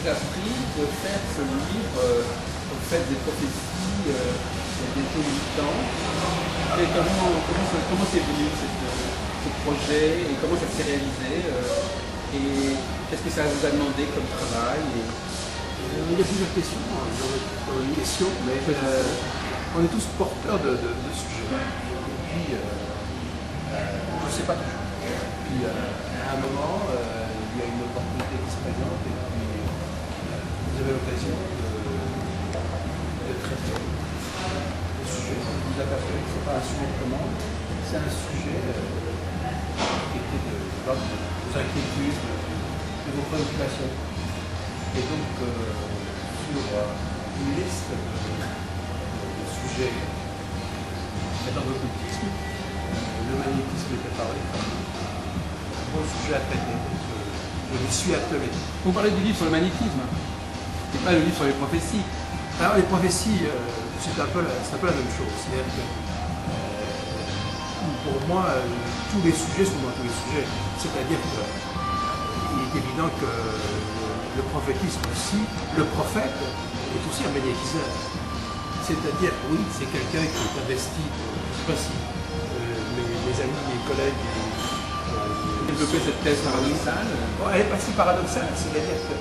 vous a pris de faire ce livre au fait des prophéties des militants? Et comment c'est venu ce projet et comment ça s'est réalisé et qu'est-ce que ça vous a demandé comme travail Il y a plusieurs questions dans une question, mais on est tous porteurs de sujets. Et puis, je ne sais pas toujours. Puis, à un moment, il y a une opportunité qui se présente et puis vous avez l'occasion de traiter le sujet. Vous vous apercevez que ce n'est pas un sujet de commande, c'est un sujet qui était de l'ordre de vos inquiétudes, de vos préoccupations. Et donc, sur une liste de sujets dans l'occultisme, le magnétisme est apparu comme un bon sujet à traiter. Je m'y suis attelé. Vous parlez du livre sur le magnétisme, et pas le livre sur les prophéties. Alors, les prophéties, c'est un peu la même chose. C'est-à-dire que, pour moi, tous les sujets sont dans tous les sujets. C'est-à-dire qu'il est évident que le prophétisme aussi, le prophète est aussi un magnétiseur. C'est-à-dire, oui, c'est quelqu'un qui est investi, je ne sais pas si mes amis, mes collègues Développer cette thèse paradoxale. Bon, elle n'est pas si paradoxale, c'est-à-dire que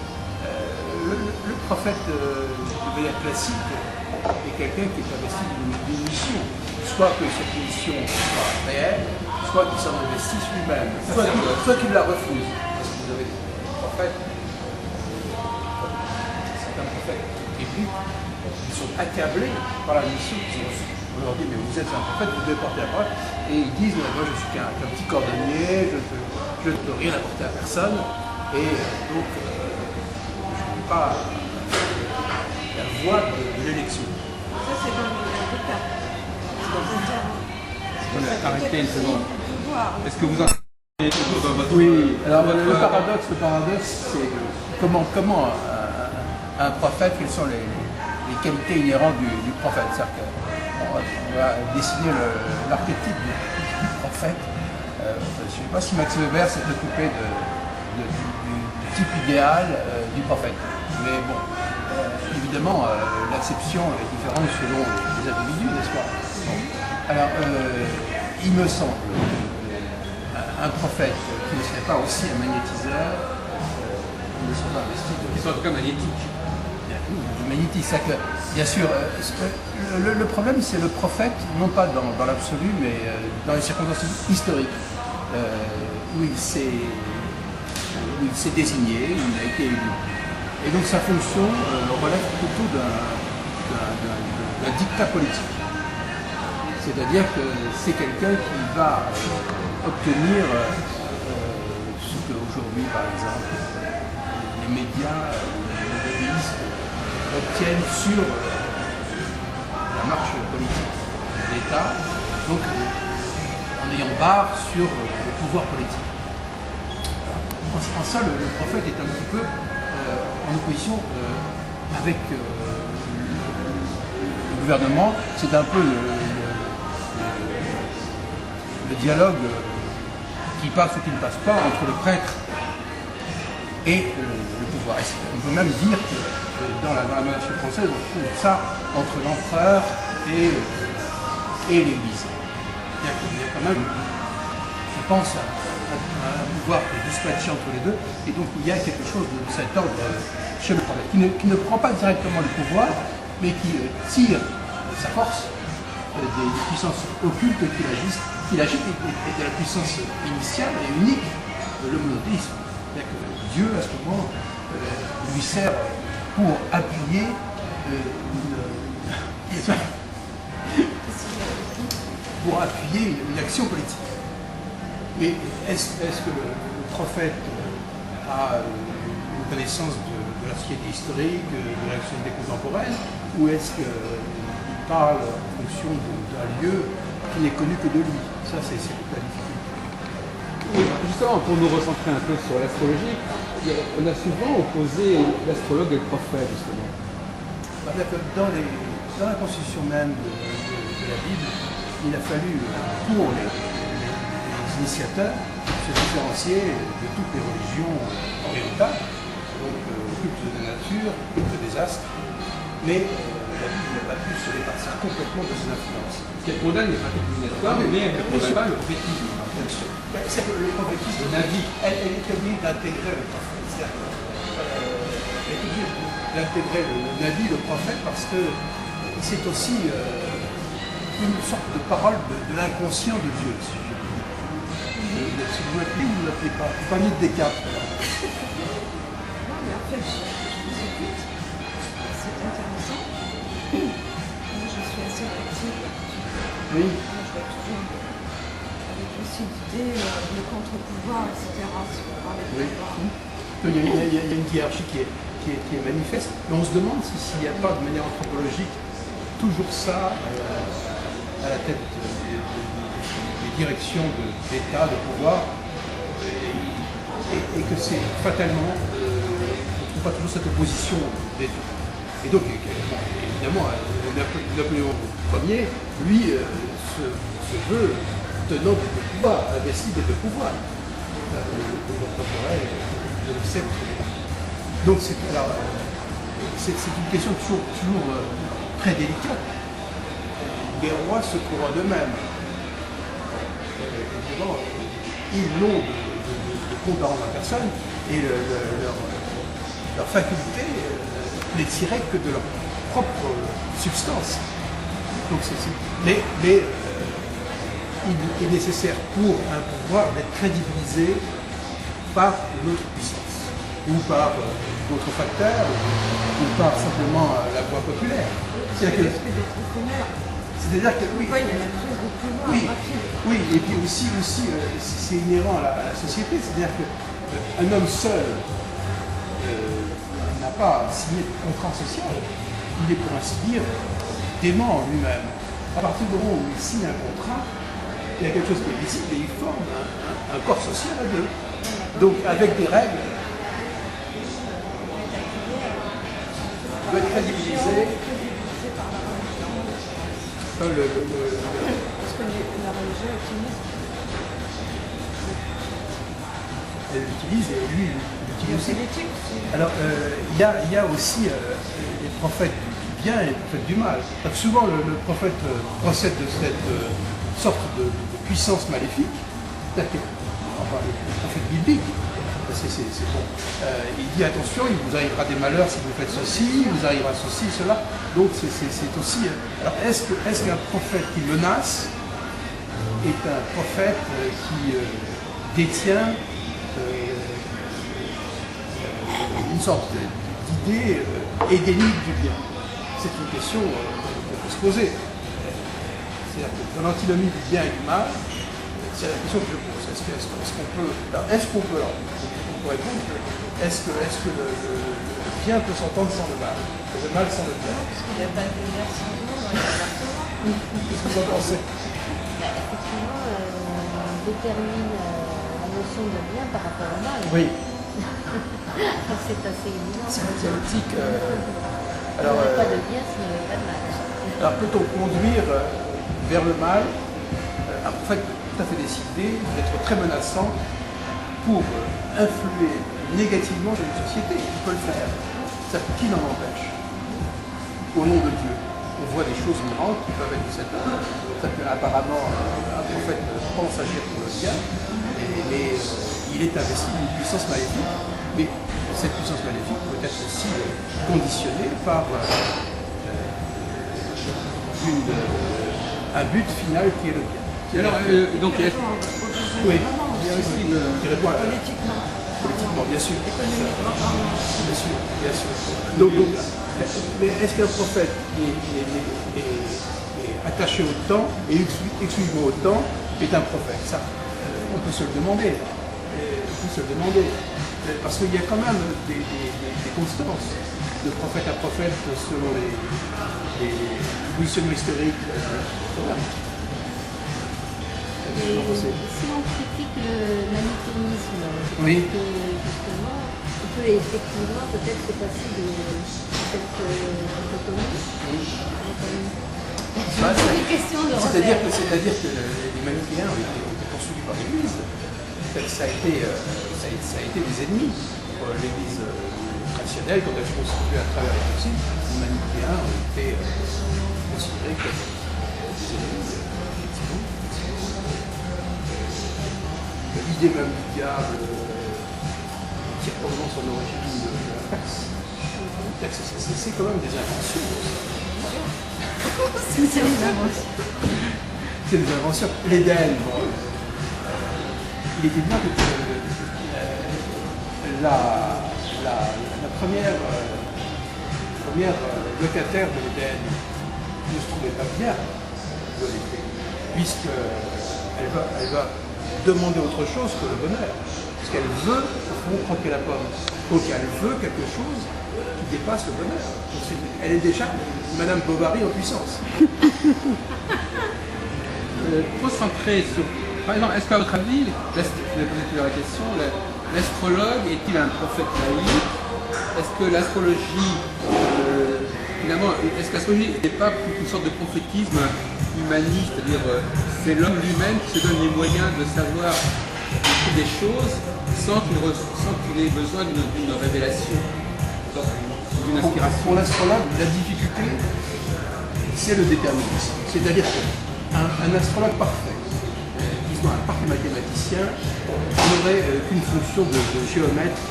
le prophète de manière classique est quelqu'un qui est investi d'une mission. Soit que cette mission soit réelle, soit qu'il s'en investisse lui-même, soit qu'il la refuse. Parce que vous avez des prophètes, certains prophètes bibliques, ils sont accablés par la mission qu'ils ont reçue. On leur dit, mais vous êtes un prophète, vous devez porter la parole. Et ils disent, moi je suis qu'un petit cordonnier, je ne peux rien apporter à personne. Et donc, je n'ai pas la voie de l'élection. Ça, c'est dans le cas. Arrêtez une seconde. Est-ce que vous en avez toujours dans votre... Oui, alors le paradoxe, c'est comment un prophète, quelles sont les qualités inhérentes du prophète. C'est-à-dire qu'on va dessiner l'archétype du prophète. Je ne sais pas si Max Weber s'est occupé du type idéal du prophète. Mais bon, évidemment, l'acception est différente selon les individus, n'est-ce pas? Bon. Alors, il me semble un prophète qui ne serait pas aussi un magnétiseur ne serait pas investi de... Ils sont en tout cas magnétiques. Du magnétisme, c'est que, bien sûr, le problème c'est le prophète, non pas dans l'absolu, mais dans les circonstances historiques, où il s'est désigné, où il a été élu. Et donc sa fonction relève plutôt d'un dictat politique. C'est-à-dire que c'est quelqu'un qui va obtenir ce qu'aujourd'hui, par exemple, les médias, les lobbyistes obtiennent sur la marche politique de l'État, donc en ayant barre sur le pouvoir politique. En ça, le prophète est un petit peu en opposition avec le gouvernement. C'est un peu le dialogue qui passe ou qui ne passe pas entre le prêtre et le pouvoir. On peut même dire que dans la monarchie française, on trouve ça entre l'empereur et l'Église. Il y a quand même, je pense, un pouvoir dispatché entre les deux, et donc il y a quelque chose de cet ordre chez le prophète, qui ne prend pas directement le pouvoir, mais qui tire sa force des puissances occultes qu'il agite, et de la puissance initiale et unique de le monothéisme. C'est-à-dire que Dieu, à ce moment, lui sert pour appuyer une action politique. Mais est-ce que le prophète a une connaissance de la société historique, de la société contemporaine, ou est-ce qu'il parle en fonction d'un lieu qui n'est connu que de lui? Ça, c'est toute la difficulté. Oui, justement, pour nous recentrer un peu sur l'astrologie, on a souvent opposé l'astrologue et le prophète, justement. Dans la constitution même de la Bible, il a fallu, pour les initiateurs, se différencier de toutes les religions orientales. Donc, culte de la nature, culte des astres, mais la Bible n'a pas pu se départir complètement de ses influences. Ce qu'elle condamne les pratiques divinatoires, mais elle ne condamne pas le prophétisme. Bien sûr. C'est que le prophétisme, Le Navi. elle est obligée d'intégrer le prophète. Elle est obligée d'intégrer le Navi, le prophète, parce que c'est aussi une sorte de parole de l'inconscient de Dieu, si je puis dire. Si vous l'appelez ou vous ne l'appelez pas. Vous parliez de Descartes. Non, mais en fait, je vous écoute. C'est intéressant. Moi, je suis assez active. Oui. Moi, je vais toujours avec lucidité, le contre-pouvoir, etc. Si vous parlez de Oui. pouvoir. Il y a une hiérarchie qui est manifeste, mais on se demande s'il n'y a pas de manière anthropologique toujours ça à la tête des directions d'État, de pouvoir, et que c'est fatalement, on ne trouve pas toujours cette opposition des deux. Et donc, évidemment, Napoléon Ier, lui, se veut tenant des deux pouvoirs, investi des deux pouvoirs. Donc c'est une question toujours très délicate. Les rois se couronnent eux-mêmes. Évidemment, ils n'ont de compte à rendre à personne et leur faculté n'est tirée que de leur propre substance. Donc mais il est nécessaire pour un pouvoir d'être crédibilisé par une autre puissance, ou par d'autres facteurs, ou par simplement la voix populaire. C'est-à-dire que oui, Pourquoi il y a la prise de pouvoir rapide? oui, et puis aussi c'est inhérent à la société, c'est-à-dire qu'un homme seul n'a pas signé de contrat social, il est pour ainsi dire dément en lui-même. À partir du moment où il signe un contrat, il y a quelque chose qui est visible et il forme un corps social à deux. Donc avec des règles, il doit être crédibilisé. Parce que la religion utilise. Elle l'utilise et lui il l'utilise aussi. L'éthique aussi. Alors il y a aussi les prophètes du bien et les prophètes du mal. Donc, souvent le prophète procède de cette sorte de puissance maléfique, enfin le prophète biblique, c'est bon. Il dit attention, il vous arrivera des malheurs si vous faites ceci, il vous arrivera ceci, cela. Donc c'est aussi. Alors est-ce qu'un prophète qui menace est un prophète qui détient une sorte d'idée édénique du bien? C'est une question qu'on peut se poser. C'est-à-dire que dans l'antinomie du bien et du mal, c'est la question que je pose. Est-ce qu'on peut répondre est-ce que le bien peut s'entendre sans le mal, le mal sans le bien? Parce qu'il n'y a pas de lumière sans jour dans les appartements. Qu'est-ce que vous en pensez? Effectivement, on détermine la notion de bien par rapport au mal. Oui. C'est assez évident. C'est mathématique. Il n'y aurait pas de bien s'il n'y avait pas de mal. Alors peut-on conduire vers le mal un prophète tout à fait décidé d'être très menaçant pour influer négativement sur une société? Il peut le faire. Ça, qui n'en empêche? Au nom de Dieu. On voit des choses mirantes qui peuvent être de cette ordre. Apparemment, un prophète pense agir pour le bien, mais il est investi d'une puissance maléfique. Mais cette puissance maléfique peut être aussi conditionnée par un but final qui est le bien. Alors, donc, il y a Oui, qui répond à politiquement, bien sûr. Économiquement parlant. Bien sûr, bien sûr. Donc, mais est-ce qu'un prophète est attaché au temps et exclusivement au temps est un prophète? Ça, on peut se le demander. Parce qu'il y a quand même des constances de prophète à prophète selon les positionnements historiques. Si on critique le manichéisme, Oui. que justement, on peut effectivement peut-être se passer de cette dichotomie. C'est une question de C'est-à-dire que les manichéens ont été poursuivis par l'Église. Ça a été des ennemis pour l'Église traditionnelles, quand elles se constituaient à travers les fossiles, les manichéens ont été considérés comme des ennemis, effectivement. L'idée même du diable tire probablement son origine de la Perse. C'est quand même des inventions. C'est des inventions. C'est des inventions. L'Éden, bon, il était bien que la première locataire de l'Éden ne se trouvait pas bien de l'été, puisqu'elle va demander autre chose que le bonheur. Parce qu'elle veut, au fond, croquer la pomme. Donc elle veut quelque chose qui dépasse le bonheur. Donc, elle est déjà Madame Bovary en puissance. Pour se centrer sur... Par exemple, est-ce qu'à votre avis, je vais poser toujours la question, l'astrologue est-il un prophète laïque? Est-ce que l'astrologie, finalement, est-ce que l'astrologie n'est pas une sorte de prophétisme humaniste, c'est-à-dire c'est l'homme lui-même qui se donne les moyens de savoir des choses sans qu'il ait besoin d'une révélation, d'une inspiration? Pour l'astrologue, la difficulté, c'est le déterminisme. C'est-à-dire qu'un astrologue parfait, disons un parfait mathématicien, n'aurait qu'une fonction de géomètre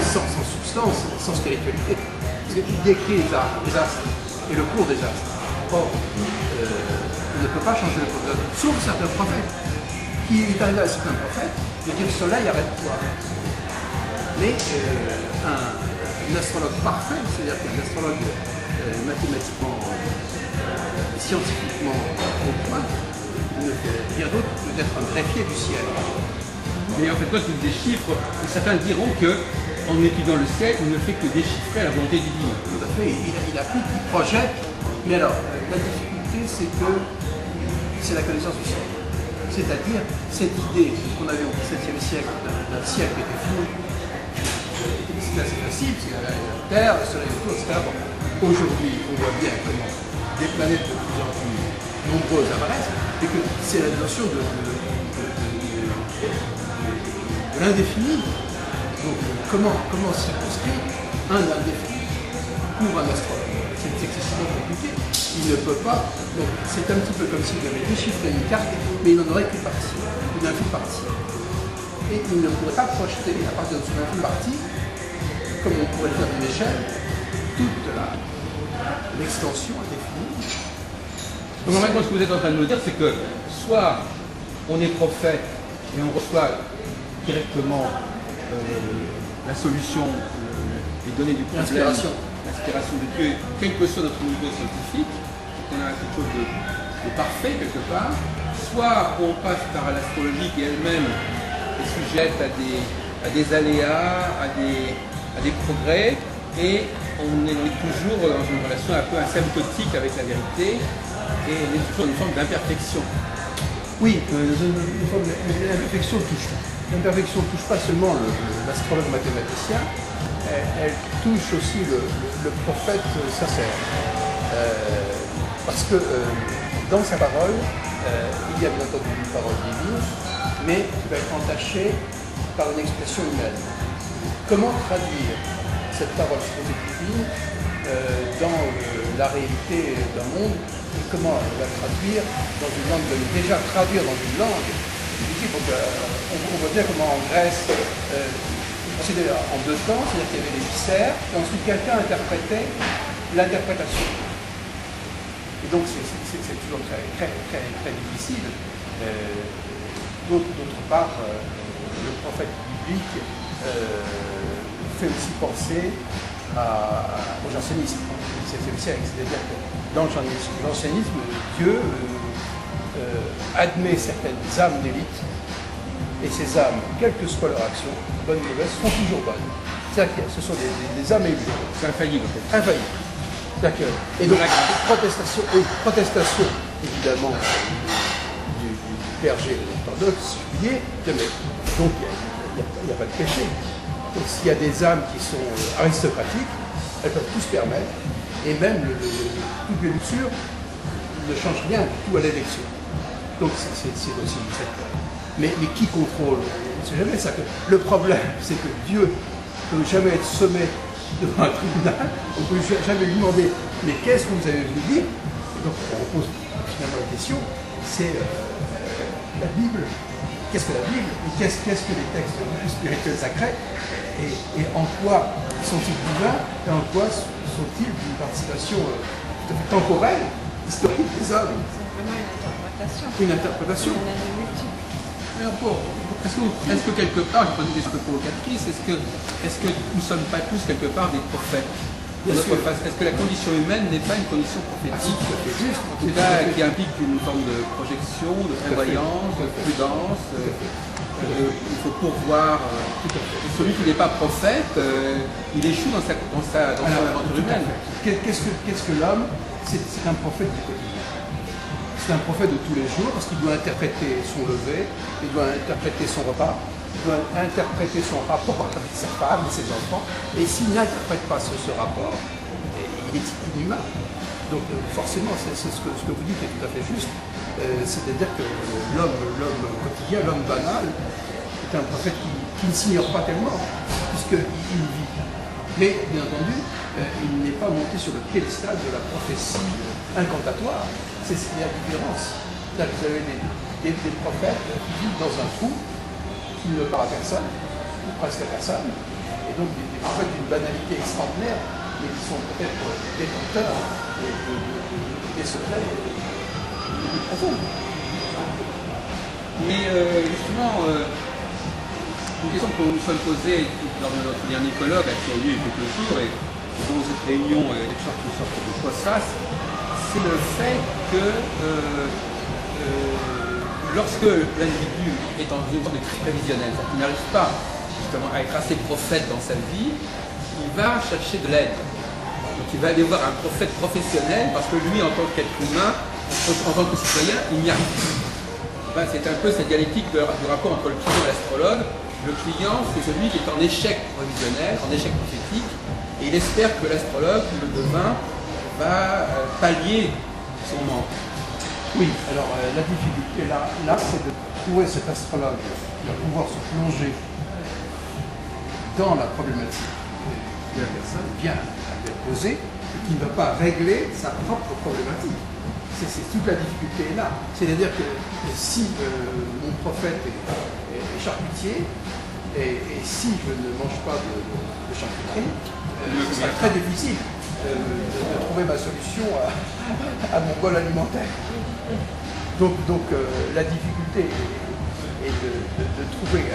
sans substance, sans spiritualité. Parce qu'il décrit les astres et le cours des astres. Or, on ne peut pas changer le cours des astres, sauf certains prophètes. Qui est arrivé à certains prophètes de dire soleil, arrête-toi. Mais un astrologue parfait, c'est-à-dire qu'un astrologue mathématiquement, scientifiquement au point, ne fait rien d'autre que d'être un greffier du ciel. Mais en fait, toi, tu des chiffres, certains diront que en étudiant le ciel, il ne fait que déchiffrer la volonté divine. Tout à fait, il applique, il projette. Mais alors, la difficulté, c'est que c'est la connaissance du ciel. C'est-à-dire cette idée qu'on avait au XVIIe siècle d'un ciel qui était fini. C'était assez facile, parce qu'il y avait la Terre, le Soleil, tout, etc. Bon. Aujourd'hui, on voit bien comment des planètes de plus en plus nombreuses apparaissent, et que c'est la notion de l'indéfini. Donc, comment circonscrire un indéfini pour un astrologue? C'est excessivement compliqué. Il ne peut pas. Donc, c'est un petit peu comme s'il avait déchiffré une carte, mais il n'en aurait qu'une partie, une infime partie. Et il ne pourrait pas projeter, à partir de son infime partie, comme on pourrait le faire d'une échelle, toute l'extension indéfinie. Donc en fait, ce que vous êtes en train de nous dire, c'est que soit on est prophète et on reçoit directement la solution, les données du problème, l'inspiration de Dieu, quel que soit notre niveau scientifique, on a quelque chose de parfait quelque part, soit on passe par l'astrologie qui elle-même est sujette à des aléas, à des progrès, et on est toujours dans une relation un peu asymptotique avec la vérité, et on est toujours dans une forme d'imperfection. Oui, l'imperfection touche. L'imperfection ne touche pas seulement l'astrologue mathématicien, elle touche aussi le prophète sincère. Parce que dans sa parole, il y a bien entendu une parole divine, mais qui va être entachée par une expression humaine. Comment traduire cette parole supposée divine dans la réalité d'un monde, et comment la traduire dans une langue, déjà traduire dans une langue, on voit bien comment en Grèce, procédait en deux temps, c'est-à-dire qu'il y avait les viscères, et ensuite quelqu'un interprétait l'interprétation. Et donc c'est toujours très difficile. D'autre part, le prophète biblique fait aussi penser au jansénisme du XVIe siècle. C'est-à-dire que dans le jansénisme, Dieu admet certaines âmes d'élite, et ces âmes, quelle que soit leur action, bonnes ou mauvaises, sont toujours bonnes. C'est-à-dire que ce sont des âmes élues. C'est infaillible en fait. Infaillible. C'est-à-dire que, et donc, protestation évidemment du clergé orthodoxe, juillet, donc il n'y a pas de péché. Donc s'il y a des âmes qui sont aristocratiques, elles peuvent tout se permettre, et même toute les luxure ne change rien du tout à l'élection. Donc c'est aussi une secte. Mais qui contrôle sait jamais ça. Le problème, c'est que Dieu ne peut jamais être sommé devant un tribunal, on ne peut jamais lui demander mais qu'est-ce que vous avez voulu dire? Et donc on pose finalement la question, c'est la Bible. Qu'est-ce que la Bible? Et qu'est-ce que les textes spirituels sacrés? Et en quoi sont-ils divins? Et en quoi sont-ils d'une participation tout à fait temporelle, historique des hommes? C'est vraiment Une interprétation. On a des multiples. Alors est-ce que quelque part, je pose une question provocatrice, est-ce que nous ne sommes pas tous quelque part des prophètes? Est-ce que la condition humaine n'est pas une condition prophétique, en tout cas qui implique une forme de projection, de prévoyance, de prudence? Il faut pourvoir. Celui qui n'est pas prophète, il échoue dans son aventure humaine. Qu'est-ce que l'homme? C'est un prophète du quotidien. C'est un prophète de tous les jours parce qu'il doit interpréter son lever, il doit interpréter son repas, il doit interpréter son rapport avec sa femme et ses enfants. Et s'il n'interprète pas ce rapport, il est inhumain. Donc forcément, c'est ce que vous dites est tout à fait juste. C'est-à-dire que l'homme quotidien, l'homme banal, est un prophète qui ne s'ignore pas tellement, puisqu'il vit. Mais bien entendu, il n'est pas monté sur le piédestal de la prophétie incantatoire. C'est la différence. Là, vous avez des prophètes qui vivent dans un trou, qui ne parlent à personne, ou presque à personne, et donc des prophètes d'une banalité extraordinaire, mais qui sont peut-être détenteurs des secrets plus profonds. Mais justement, une question que nous nous sommes posées lors de notre dernier colloque qui a eu lieu il y a quelques jours, et dont cette réunion est une sorte de post-face, c'est le fait que lorsque l'individu est dans une sorte de crise prévisionnelle, c'est-à-dire qu'il n'arrive pas justement à être assez prophète dans sa vie, il va chercher de l'aide. Donc il va aller voir un prophète professionnel parce que lui, en tant qu'être humain, en tant que citoyen, il n'y arrive plus. Ben, c'est un peu cette dialectique du rapport entre le client et l'astrologue. Le client, c'est celui qui est en échec prévisionnel, en échec prophétique, et il espère que l'astrologue, le devin, va pallier son manque. Oui, alors la difficulté là c'est de trouver cet astrologue qui va pouvoir se plonger dans la problématique que la personne vient à lui poser et qui ne va pas régler sa propre problématique. C'est toute la difficulté là. C'est-à-dire que si mon prophète est charcutier et si je ne mange pas de charcuterie, ce sera très difficile de trouver ma solution à mon bol alimentaire. Donc la difficulté est de trouver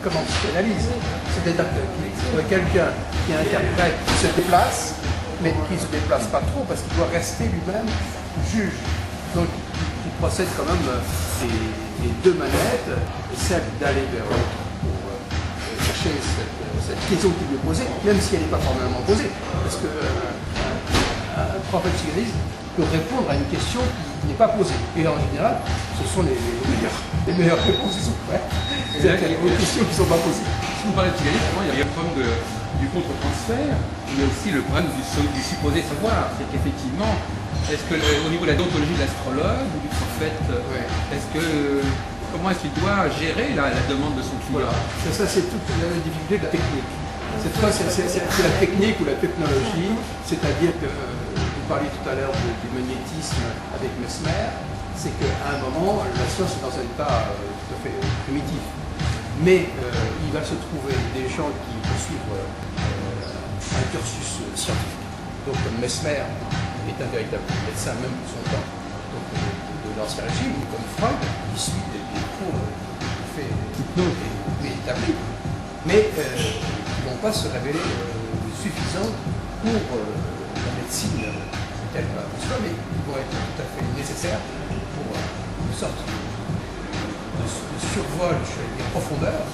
comment on s'analyse. C'est-à-dire qu'il trouver quelqu'un qui interprète, qui se déplace, mais qui ne se déplace pas trop parce qu'il doit rester lui-même juge. Donc il procède quand même des deux manettes, celle d'aller vers l'autre pour chercher cette question qui lui est posée, même si elle n'est pas formellement posée. Parce que un prophète psychanalyste peut répondre à une question qui n'est pas posée. Et en général, ce sont les meilleures réponses qui sont faites. C'est-à-dire aux questions qui ne sont pas posées. Si vous parlez de psychanalyse, il y a le problème du contre-transfert, mais aussi le problème du supposé savoir. C'est qu'effectivement, est-ce que au niveau de la déontologie de l'astrologue ou du prophète, comment est-ce qu'il doit gérer la demande de son client? Voilà. Ça c'est toute la difficulté de la technique. Cette fois, c'est la technique ou la technologie, c'est-à-dire que vous parliez tout à l'heure du magnétisme avec Mesmer, c'est qu'à un moment, la science est dans un état tout à fait primitif. Mais il va se trouver des gens qui poursuivent un cursus scientifique. Donc comme Mesmer est un véritable médecin même de son temps, donc de l'ancien régime, ou comme Freud, qui suit des cours tout fait établis, mais qui ne vont pas se révéler suffisants pour la médecine telle qu'on la conçoit, mais qui vont être tout à fait nécessaires pour une sorte de survol sur les profondeurs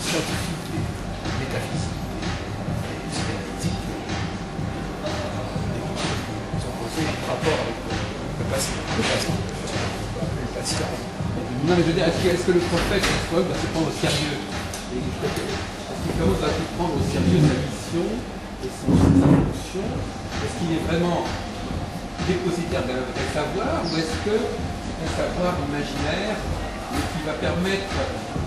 scientifiques et métaphysiques et spirituelles qui sont posés en rapport avec le patient. Non, mais je veux dire, est-ce que le prophète va se prendre au sérieux? Est-ce qu'il commence à se prendre au sérieux sa mission et sa fonction? Est-ce qu'il est vraiment dépositaire d'un savoir, ou est-ce que c'est un savoir imaginaire qui va permettre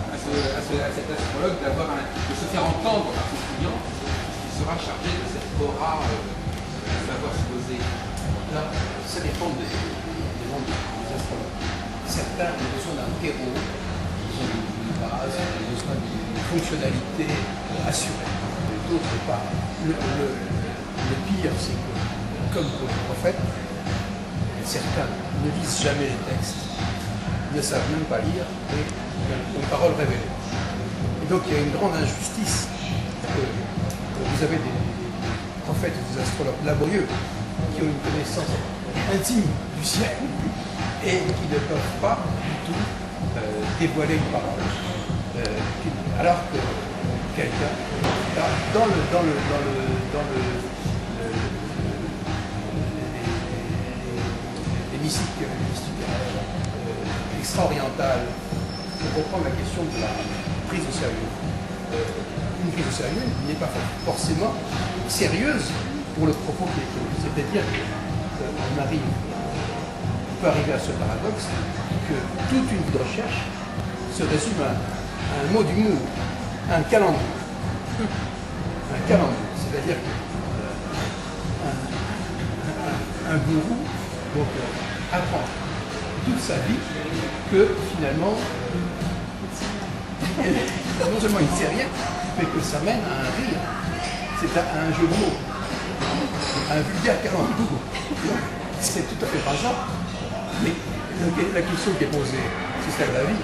à cet astrologue de se faire entendre par son client, qui sera chargé de cette aura de savoir se poser. Là, ça dépend des astrologues. Certains ont besoin d'un terreau, ils ont une base, ils ont besoin d'une fonctionnalité assurée. D'autres pas. Le pire, c'est que, comme pour les prophètes, certains ne lisent jamais les textes, ne savent même pas lire et ont parole révélée. Et donc il y a une grande injustice. Vous avez des prophètes et des astrologues laborieux qui ont une connaissance intime du ciel et qui ne peuvent pas du tout dévoiler une parole. Alors que quelqu'un, dans les mystiques extra-orientales, pour reprendre la question de la prise au sérieux. Une prise au sérieux n'est pas forcément sérieuse pour le propos qui est tenu. C'est-à-dire qu'on peut arriver à ce paradoxe que toute une vie de recherche se résume à un mot d'humour, un calendrier. Un calendrier, c'est-à-dire qu'un gourou donc, apprend toute sa vie que finalement, non seulement il ne sait rien, mais que ça mène à un rire. C'est à un jeu de mots, à un vulgaire calembour. C'est tout à fait rageant. Mais la question qui est posée, c'est celle de la vie.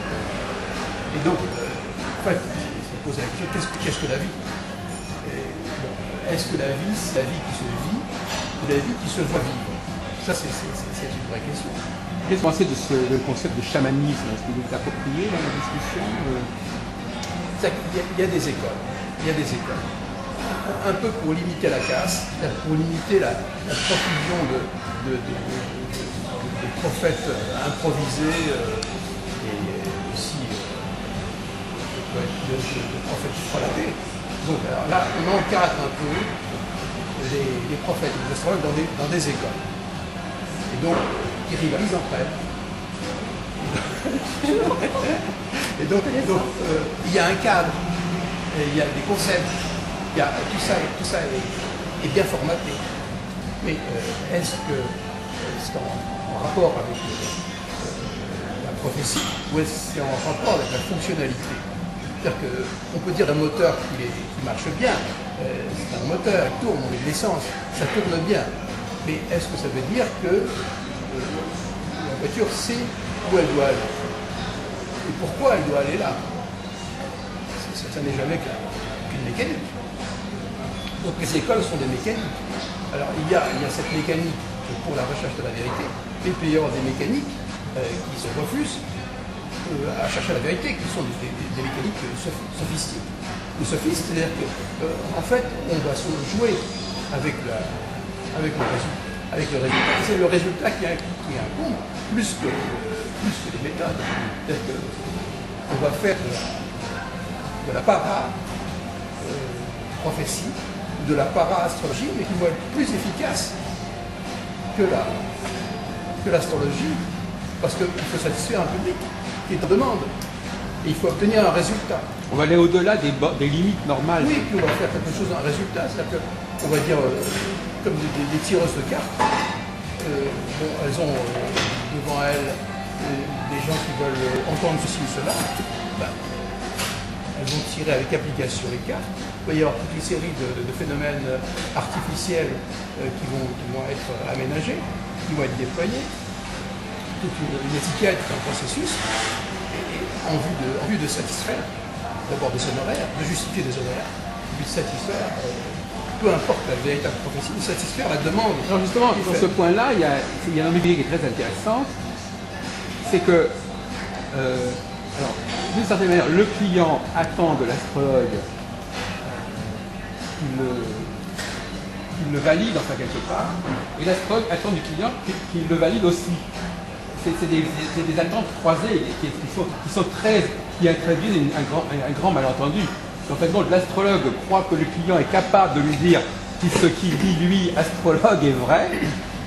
Et donc, en fait, c'est poser la question, qu'est-ce que la vie? Est-ce que la vie, c'est la vie qui se vit ou la vie qui se voit vivre? Ça, c'est une vraie question. Qu'est-ce que vous pensez de le concept de chamanisme? Est-ce que vous l'appropriez dans la discussion? Il y a des écoles. Il y a des écoles. Un peu pour limiter la casse, pour limiter la profusion de prophètes improvisés et aussi de prophètes frelatés. Donc alors là, on encadre un peu les prophètes et les astrologues dans des écoles. Et donc, ils rivalisent entre elles. Et donc, il y a un cadre, il y a des concepts, tout ça est bien formaté. Mais est-ce que c'est en rapport avec la prophétie ou est-ce que c'est en rapport avec la fonctionnalité? C'est-à-dire qu'on peut dire d'un moteur qui marche bien, c'est un moteur, il tourne, on met de l'essence, ça tourne bien. Mais est-ce que ça veut dire que la voiture sait où elle doit aller? Et pourquoi elle doit aller là? Ça n'est jamais qu'une mécanique. Donc les écoles sont des mécaniques. Alors il y a cette mécanique pour la recherche de la vérité, mais il peut y avoir des mécaniques qui se refusent à chercher la vérité, qui sont des mécaniques sophistiques. Le sophiste, c'est-à-dire qu'en fait, on va se jouer avec le résultat. C'est le résultat qui incombe plus que les méthodes. C'est-à-dire qu'on va faire de la para-prophétie, de la para-astrologie, mais qui vont être plus efficaces que l'astrologie, parce qu'il faut satisfaire un public qui est en demande. Et il faut obtenir un résultat. On va aller au-delà des limites normales. Oui, puis on va faire quelque chose, un résultat. C'est-à-dire qu'on va dire, comme des tireuses de cartes, elles ont devant elles des gens qui veulent entendre ceci ou cela. Ben, elles vont tirer avec application les cartes. Il va y avoir toute une série de phénomènes artificiels qui vont être aménagés, qui vont être déployés. Toute une étiquette, un processus, en vue de satisfaire d'abord des honoraires, de justifier des honoraires, puis de satisfaire, peu importe la véritable prophétie, de satisfaire la demande. Alors justement, sur ce point-là, il y a un ambiguïté qui est très intéressante, c'est que, alors, d'une certaine manière, le client attend de l'astrologue qu'il le valide, enfin quelque part, et l'astrologue attend du client qu'il le valide aussi. C'est des attentes croisées qui introduisent un grand malentendu. En fait, l'astrologue croit que le client est capable de lui dire si ce qu'il dit, lui, astrologue, est vrai,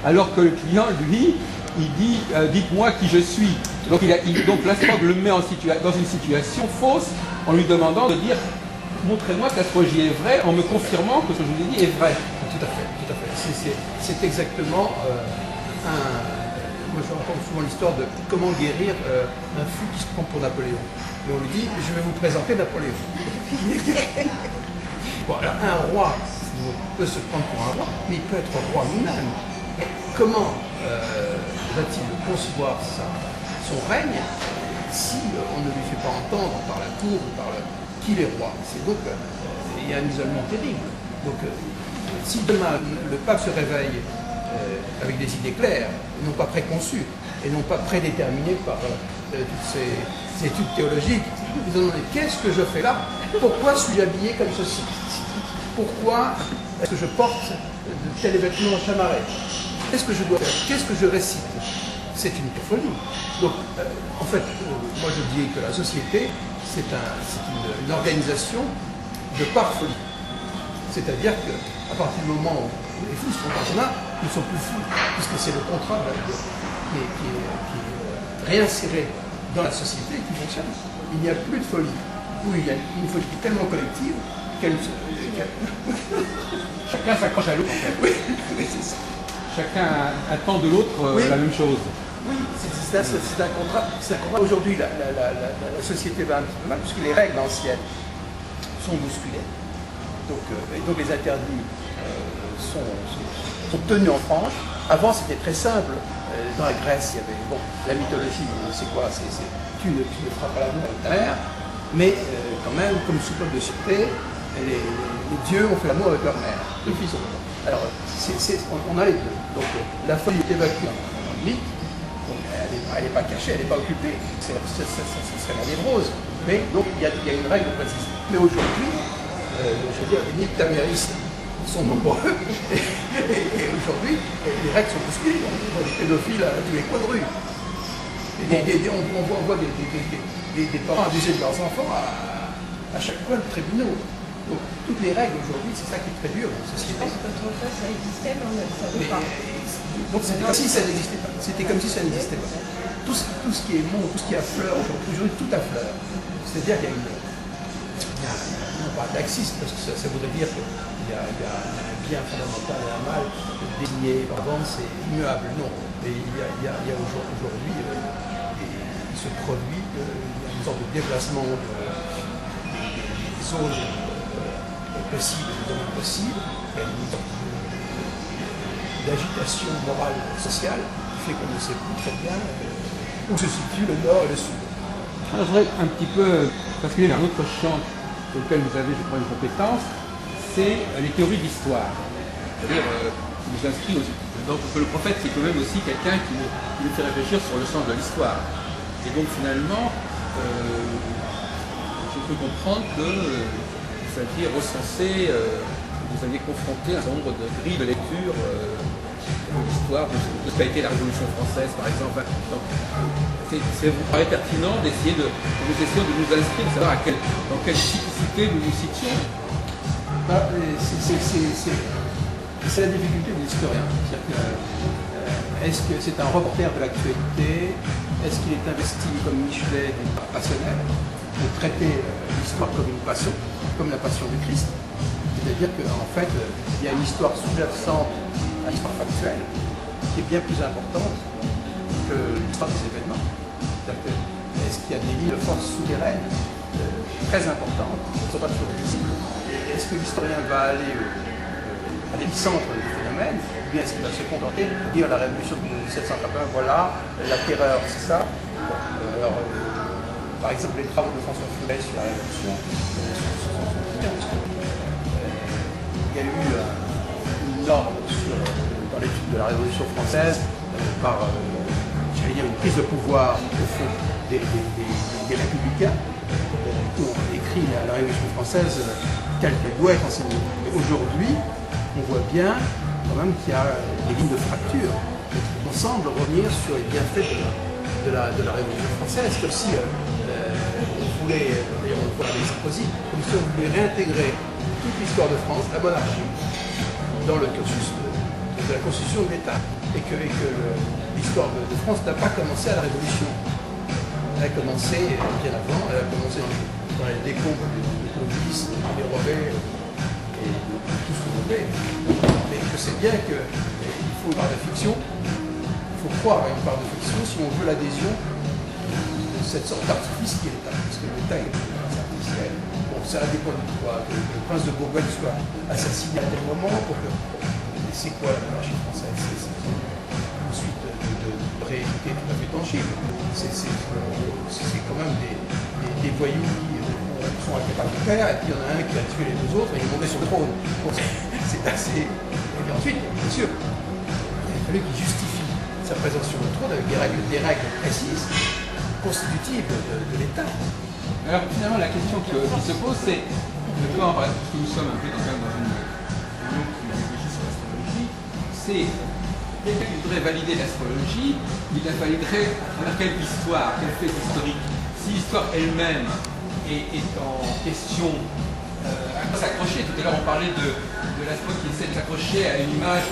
alors que le client, lui, il dit dites-moi qui je suis. Donc, donc l'astrologue le met dans une situation fausse en lui demandant de dire montrez-moi que l'astrologie est vraie en me confirmant que ce que je vous ai dit est vrai. Tout à fait, tout à fait. C'est exactement moi je raconte souvent l'histoire de comment guérir un fou qui se prend pour Napoléon. Et on lui dit je vais vous présenter Napoléon. Bon, alors, un roi peut se prendre pour un roi, mais il peut être roi lui-même. Comment va-t-il concevoir son règne si on ne lui fait pas entendre par la cour ou par qu'il est roi? C'est donc il y a un isolement terrible. Donc si demain le pape se réveille avec des idées claires, non pas préconçues et non pas prédéterminées par toutes ces études théologiques, ils se demandent qu'est-ce que je fais là? Pourquoi suis-je habillé comme ceci? Pourquoi est-ce que je porte de tels vêtements chamarrés? Qu'est-ce que je dois faire? Qu'est-ce que je récite? C'est une folie. Donc, en fait, moi je dis que la société, c'est une organisation de par-folie. C'est-à-dire qu'à partir du moment où les fous sont en chemin, ils ne sont plus fous, puisque c'est le contrat qui est réinséré dans la société et qui fonctionne. Il n'y a plus de folie. Oui, il y a une folie tellement collective qu'elle... Chacun s'accroche à l'autre, en fait. Oui, c'est ça. Chacun attend de l'autre la même chose. Oui, c'est un contrat. Aujourd'hui, la société va un petit peu mal, puisque les règles anciennes sont bousculées. Et donc les interdits sont tenus en frange. Avant, c'était très simple. Dans la Grèce, il y avait la mythologie, c'est quoi? Tu ne feras pas l'amour avec ta mère, mais quand même, comme sous code de sûreté, les dieux ont fait l'amour avec leur mère, le fils. Alors, on a les deux. Donc la folie est évacuée en mythe. Elle n'est pas cachée, elle n'est pas occupée. Ce serait la névrose. Mais donc il y a une règle précise. Mais aujourd'hui, je veux dire, les nyctaméristes sont nombreux. Et aujourd'hui, les règles sont bousculées. On voit des pédophiles à tous les coins de rue. On voit des parents abuser de leurs enfants à chaque coin de tribunaux. Donc toutes les règles aujourd'hui, c'est ça qui est très dur dans la société. Je pense qu'autrefois ça existait, mais on ne le savait pas. Donc c'était comme si ça n'existait pas. C'était comme si ça n'existait pas. Tout ce qui est monde, tout ce qui a fleur aujourd'hui, tout a fleur. C'est-à-dire qu'il y a non pas laxiste, parce que ça voudrait dire qu'il y a un bien fondamental et un mal désigné par vente, c'est immuable. Non. Mais il y a aujourd'hui, il se produit, il y a une sorte de déplacement des zones possibles, des domaines possibles. Il y a une sorte d'agitation morale sociale qui fait qu'on ne sait plus très bien où se situe le nord et le sud. Alors, je voudrais un petit peu, parce qu'il y a un autre champ sur lequel vous avez, je crois, une compétence, c'est les théories d'histoire. C'est-à-dire, nous inscrit aussi. Donc, le prophète, c'est quand même aussi quelqu'un qui nous fait réfléchir sur le sens de l'histoire. Et donc, finalement, je peux comprendre que vous aviez recensé, vous aviez confronté un certain nombre de grilles de lecture de l'histoire, de ce qu'a été la Révolution française, par exemple. Donc, vous paraît pertinent d'essayer de nous inscrire, de savoir dans quelle cyclicité nous nous situons. C'est la difficulté de l'historien. Est-ce que c'est un reporter de l'actualité? Est-ce qu'il est investi comme Michelet d'une part passionnelle de traiter l'histoire comme une passion, comme la passion du Christ? C'est-à-dire qu'en fait, il y a une histoire sous-jacente à l'histoire factuelle qui est bien plus importante que l'histoire des événements. Est-ce qu'il y a des lignes de force souterraines très importantes qui ne sont pas toujours visibles? Est-ce que l'historien va aller à l'épicentre du phénomène, ou bien est-ce qu'il va se contenter de dire la révolution de 1780, voilà, la terreur, c'est ça? Alors, par exemple, les travaux de François Furet sur la révolution il y a eu une norme dans l'étude de la Révolution française par, j'allais dire, une prise de pouvoir au fond des républicains qui ont écrit la Révolution française telle qu'elle doit être enseignée. Mais aujourd'hui, on voit bien quand même qu'il y a des lignes de fracture. On semble revenir sur les bienfaits de la Révolution française, comme si on voulait, d'ailleurs on le voit avec Sarkozy, comme si on voulait réintégrer toute l'histoire de France, la monarchie, dans le cursus de la constitution de l'État, et que l'histoire de France n'a pas commencé à la Révolution. Elle a commencé bien avant, elle a commencé dans les décombres de Clovis, des Robert et tout ce que vous voulez. Mais je sais bien qu'il faut une part de fiction, il faut croire à une part de fiction si on veut l'adhésion de cette sorte d'artifice qui est l'État. Parce que l'État est artificiel. Bon, ça dépend de quoi, que le prince de Bourgogne soit assassiné à tel moment, c'est quoi la monarchie française? Ensuite, de réalité tout à fait tangible. C'est quand même des voyous qui sont à par le père, et puis il y en a un qui a tué les deux autres et il est monté sur le trône. Bon, c'est assez. Et puis ensuite, bien sûr, il a fallu qu'il justifie sa présence sur le trône avec des règles précises, constitutives de l'État. Alors finalement, la question qui se pose, c'est quand, parce que nous sommes un peu dans une union qui réfléchit sur l'astrologie, c'est quelqu'un qui voudrait valider l'astrologie, il la validerait à quelle histoire, quel fait historique. Si l'histoire elle-même est en question, à quoi s'accrocher. Tout à l'heure on parlait de l'astrologue qui essaie de s'accrocher à une image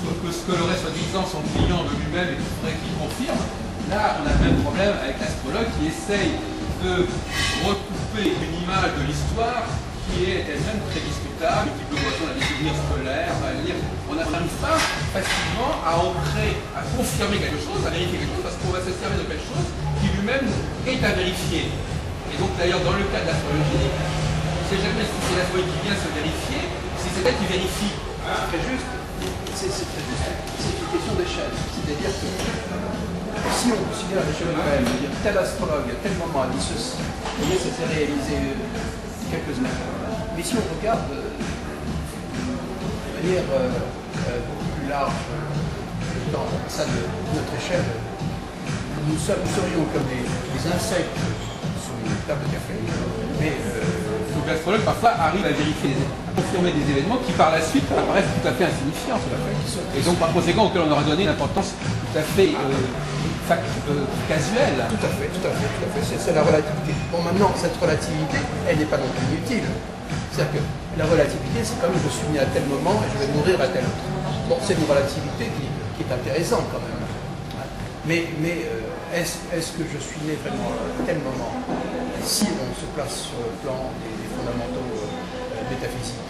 que ce que l'aurait soi-disant son client de lui-même et qu'il faudrait qu'il confirme. Là on a le même problème avec l'astrologue qui essaye de recouper une image de l'histoire qui est elle-même très discutable, qui peut correspondre à des souvenirs scolaires, on n'arrive pas facilement à ancrer, à confirmer quelque chose, à vérifier quelque chose, parce qu'on va se servir de quelque chose qui lui-même est à vérifier. Et donc d'ailleurs dans le cas de l'astrologie, on ne sait jamais si c'est l'astrologie qui vient se vérifier, si c'est elle qui vérifie. C'est très juste, c'est une question d'échelle. C'est-à-dire que si on considère à l'échelle même, de dire tel astrologue à tel moment a dit ceci, et ça s'est réalisé quelques semaines. Mais si on regarde de manière beaucoup plus large dans ça de notre échelle, nous serions comme des insectes sur une table de café, mais donc l'astrologue parfois arrive à vérifier, à confirmer des événements qui par la suite apparaissent tout à fait insignifiants. Et donc par conséquent auxquels on aura donné une importance tout à fait casuelle. Tout à fait. C'est la relativité. Bon, maintenant, cette relativité, elle n'est pas non plus inutile. C'est-à-dire que la relativité, c'est comme je suis né à tel moment et je vais mourir à tel autre. Bon, c'est une relativité qui est intéressante quand même. Mais est-ce que je suis né vraiment à tel moment? Si on se place sur le plan des fondamentaux métaphysiques,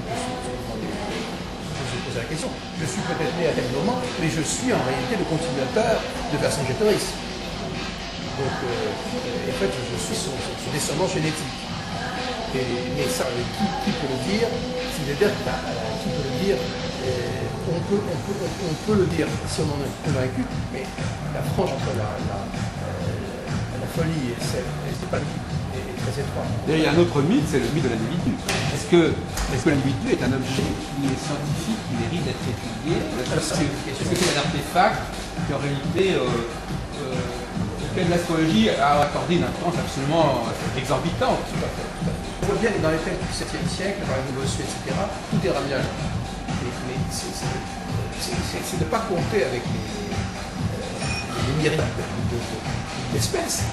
on peut se poser la question. Je suis peut-être né à tel moment, mais je suis en réalité le continuateur de Vercingétorix. Donc, en fait, je suis son descendant génétique. Mais ça, qui peut le dire? C'est-à-dire qui peut le dire? On peut le dire si on en est convaincu, mais la frange entre la folie et c'est pas le mythe, est très étroite. D'ailleurs, il y a un autre mythe, c'est le mythe de l'individu. Est-ce que l'individu est un objet qui est scientifique, qui mérite d'être étudié? Est-ce que c'est un artefact qui en réalité auquel l'astrologie a accordé une importance absolument exorbitante? On voit bien que dans les textes du XVIIe siècle, par exemple Bossuet, etc., tout est ramené à l'homme. Mais c'est de ne pas compter avec les myriades d'espèces.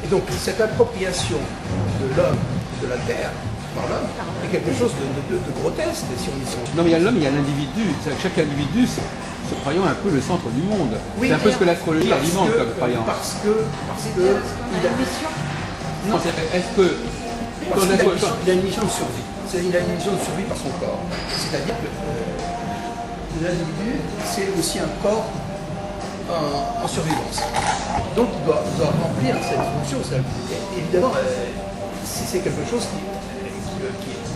Et donc cette appropriation de l'homme, de la terre, par l'homme, est quelque chose de grotesque. Si on non, mais il y a l'homme, il y a l'individu. Chaque individu, se croyant un peu le centre du monde. Oui, c'est un peu ce que l'astrologie alimente comme croyance. Parce que il a une mission. Non, est-ce que... il a une mission de survie. Il a une mission de survie par son corps. C'est-à-dire que l'individu, c'est aussi un corps en survivance. Donc il doit remplir cette fonction. Évidemment, c'est quelque chose qui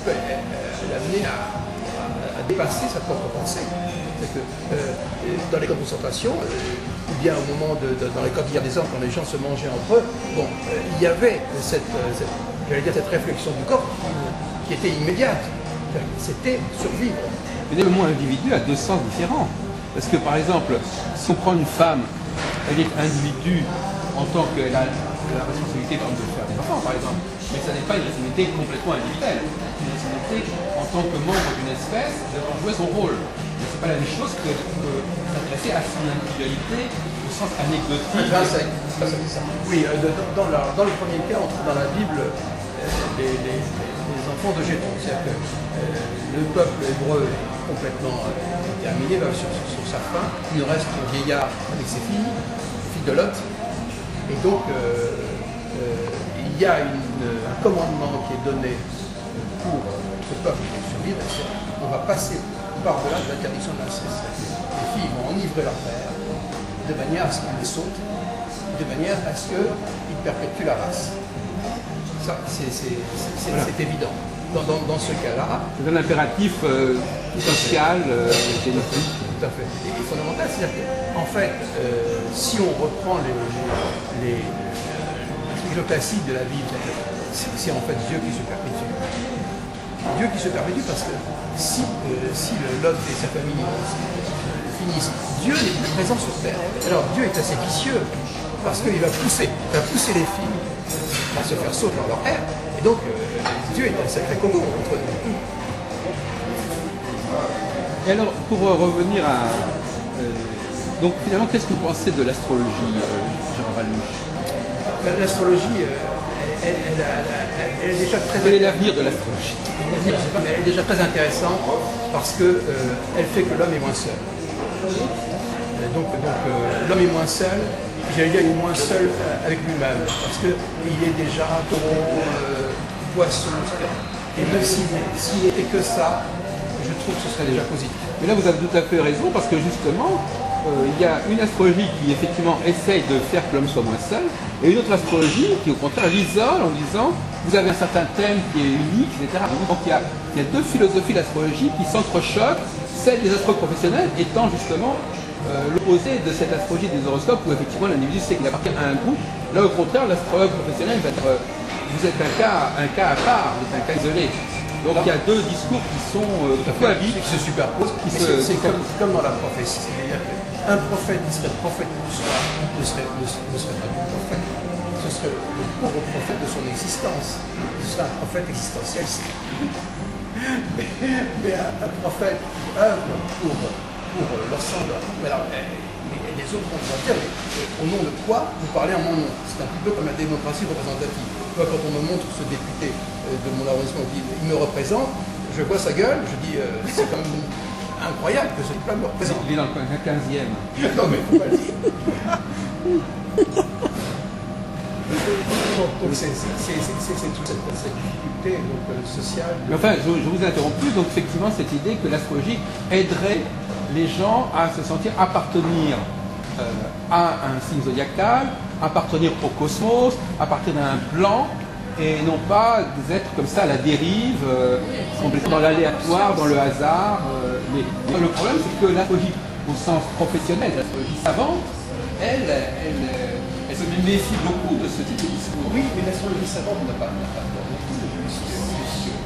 peut l'amener à dépasser sa propre pensée. C'est que dans les camps de concentration, ou bien au moment dans les camps de guerre des hommes, quand les gens se mangeaient entre eux, bon, il y avait cette réflexion du corps qui était immédiate. C'était survivre. Mais le mot individu a deux sens différents. Parce que par exemple, si on prend une femme, elle est individu en tant qu'elle a la responsabilité de faire des enfants par exemple, mais ça n'est pas une responsabilité complètement individuelle. C'est une responsabilité en tant que membre d'une espèce de jouer son rôle. Ce n'est pas la même chose que s'intéresser à son individualité au sens anecdotique. Oui, dans le premier cas, on trouve dans la Bible les enfants de Géton. C'est-à-dire que le peuple hébreu complètement terminé, va sur sa fin. Il reste un vieillard avec ses filles de Lot. Et donc, il y a un commandement qui est donné pour le peuple de survivre, c'est on va passer par-delà de l'interdiction de l'inceste. Les filles vont enivrer leur père de manière à ce qu'il les saute, de manière à ce qu'il perpétue la race. Ça, c'est évident. Dans ce cas-là... C'est un impératif social, génétique. Tout à fait. Et fondamental, c'est-à-dire qu'en fait, si on reprend les classiques de la vie, c'est en fait Dieu qui se perpétue. Dieu qui se perpétue parce que si Lot et sa famille finissent, Dieu n'est plus présent sur terre. Alors Dieu est assez vicieux parce qu'il va pousser les filles à se faire sauter dans leur père. Et donc Dieu est un sacré coco contre nous. Et alors, pour revenir à... donc finalement, qu'est-ce que vous pensez de l'astrologie, Gérard Valmouche? L'astrologie, elle est déjà très... Quel est l'avenir de l'astrologie? Elle est déjà très intéressante parce qu'elle fait que l'homme est moins seul. Donc l'homme est moins seul, j'allais dire il est moins seul avec lui-même, parce qu'il est déjà taureau, poisson, etc. Et même s'il n'était que ça, je trouve que ce serait déjà positif. Mais là, vous avez tout à fait raison, parce que justement, il y a une astrologie qui effectivement essaye de faire que l'homme soit moins seul, et une autre astrologie qui au contraire l'isole en disant vous avez un certain thème qui est unique, etc. Donc il y a deux philosophies d'astrologie qui s'entrechoquent, celle des astrologues professionnels étant justement l'opposé de cette astrologie des horoscopes où effectivement l'individu sait qu'il appartient à un groupe. Là au contraire, l'astrologue professionnel va être vous êtes un cas à part, vous êtes un cas isolé. Donc il y a deux discours qui sont qui se superposent. C'est comme dans la prophétie. C'est-à-dire qu'un prophète qui serait prophète du soir ne serait pas du prophète. Ce serait le pauvre prophète de son existence. Ce serait un prophète existentialiste. Mais un prophète qui œuvre pour l'ensemble. Alors, les autres vont dire, mais au nom de quoi vous parlez en mon nom? C'est un petit peu comme la démocratie représentative. Moi, quand on me montre ce député de mon arrondissement qui il me représente, je vois sa gueule, je dis c'est quand même incroyable que ce type-là me représente. Il est dans le 15e. Non mais faut pas le dire. Donc c'est toute cette difficulté sociale. Mais enfin, je vous interromps plus, donc effectivement cette idée que l'astrologie aiderait les gens à se sentir appartenir à un signe zodiacal, appartenir au cosmos, à partir d'un plan, et non pas d'être comme ça à la dérive, complètement dans l'aléatoire, dans le hasard. Mais le problème, c'est que l'astrologie, au sens professionnel, l'astrologie savante, elle se méfie beaucoup de ce type de discours. Oui, mais l'astrologie savante n'a pas beaucoup de monsieur.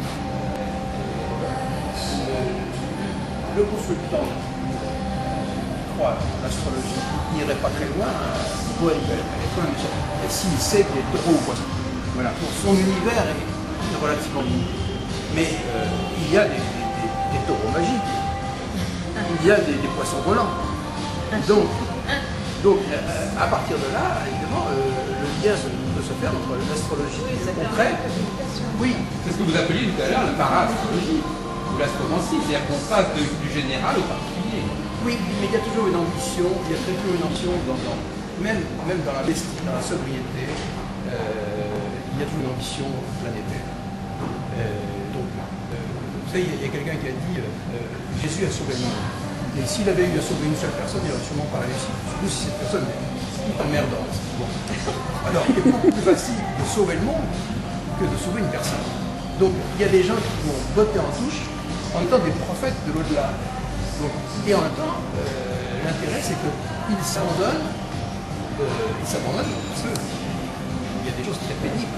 Le consultant croit en l'astrologie, il n'irait pas très loin, s'il sait qu'il est trop poisson. Voilà, son univers est relativement limité. Mais il y a des taureaux magiques, il y a des poissons volants. Donc à partir de là, évidemment, le lien peut se faire entre l'astrologie concrète. Oui. C'est ce que vous appeliez tout à l'heure la para-astrologie, ou l'astromancie, c'est-à-dire qu'on passe du général au particulier. Oui, mais il y a toujours une ambition, même dans la bestie, dans la sobriété, il y a toujours une ambition planétaire. Vous savez, il y a quelqu'un qui a dit Jésus a sauvé le monde. Et s'il avait eu à sauver une seule personne, il n'aurait sûrement pas réussi. Surtout si cette personne est emmerdante. Bon. Alors, il est beaucoup plus facile de sauver le monde que de sauver une personne. Donc, il y a des gens qui vont botter en touche en étant des prophètes de l'au-delà. Et en même temps, l'intérêt, c'est qu'ils s'abandonnent parce qu'il y a des choses très pénibles.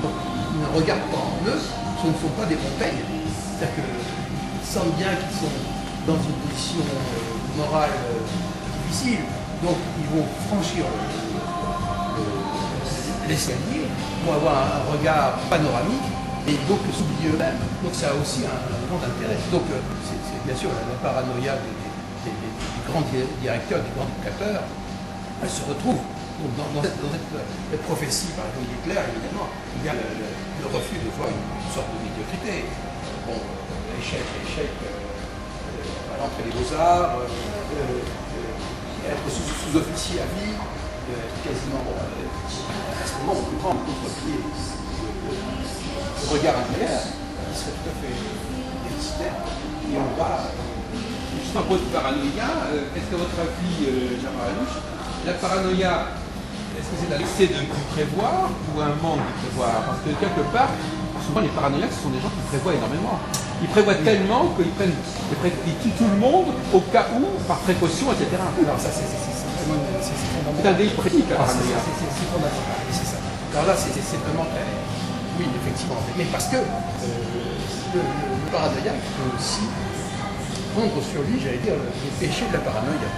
Ils ne regardent pas en eux, ce ne sont pas des montagnes. C'est-à-dire qu'ils sentent bien qu'ils sont dans une position morale difficile, donc ils vont franchir l'escalier pour avoir un regard panoramique et donc s'oublier eux-mêmes. Donc ça a aussi un grand intérêt. Donc c'est bien sûr la paranoïa des grands directeurs, des grands dictateurs, elle se retrouve dans cette prophétie, par exemple d'Hitler, évidemment, il y a le refus de voir une sorte de médiocrité. Bon, échec, à l'entrée des beaux-arts, être sous-officier à vie, quasiment à ce moment on peut prendre contre-pied le regard intérieur qui serait tout à fait déficitaire et on va. Juste un peu de paranoïa, est-ce qu'à votre avis, Jean Ralouche, la paranoïa, est-ce que c'est un excès de prévoir ou un manque de prévoir? Parce que quelque part, souvent les paranoïaques, ce sont des gens qui prévoient énormément. Ils prévoient tellement qu'ils tuent tout le monde au cas où, par précaution, etc. Alors ça c'est fondamental. C'est un délit pratique, la paranoïa. C'est fondamental, c'est ça. Alors là c'est vraiment très... Oui, effectivement. Mais parce que le paranoïaque peut aussi prendre sur lui, j'allais dire, les péchés de la paranoïa.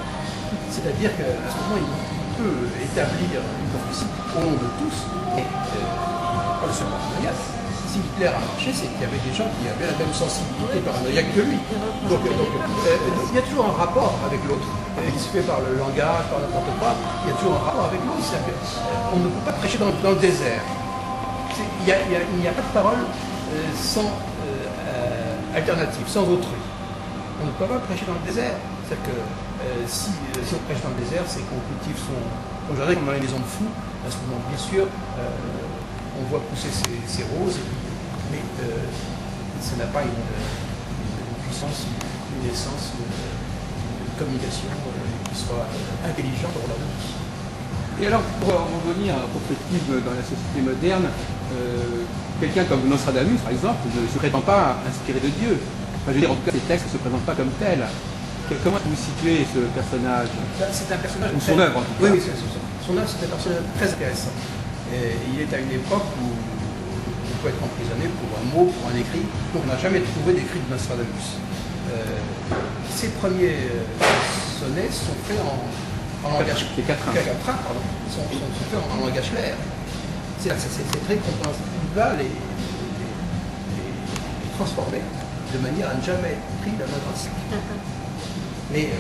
C'est-à-dire qu'à ce moment, il peut établir une prophétie au nom de tous, et pas le seul paranoïaque. Si Hitler a marché, c'est qu'il y avait des gens qui avaient la même sensibilité paranoïaque que lui. Donc, il y a toujours un rapport avec l'autre, qui se fait par le langage, par n'importe quoi, il y a toujours un rapport avec l'autre. On ne peut pas prêcher dans le désert. Il n'y a pas de parole sans alternative, sans autrui. On ne peut pas prêcher dans le désert. C'est-à-dire que si on prêche dans le désert, c'est qu'on cultive son jardin comme dans les maisons de fous. À ce moment, bien sûr, on voit pousser ses roses, mais ça n'a pas une puissance, une essence, une communication qui soit intelligente au regard de tous. Et alors, pour en revenir à la perspective dans la société moderne, quelqu'un comme Nostradamus, par exemple, ne se prétend pas inspiré de Dieu. Enfin, je veux dire, en tout cas, ces textes ne se présentent pas comme tels. Comment vous situez ce personnage? C'est un personnage... Ou son œuvre, en tout cas. Oui, son œuvre, c'est un personnage très intéressant. Et il est à une époque où on peut être emprisonné pour un mot, pour un écrit. Donc on n'a jamais trouvé d'écrit de Nostradamus. Ses premiers sonnets sont faits en langage... Les quatrains. Pardon. Sont faits en langage clair. C'est très compréhensible. Il va les transformer de manière à ne jamais être pris la main dans le sac. Mais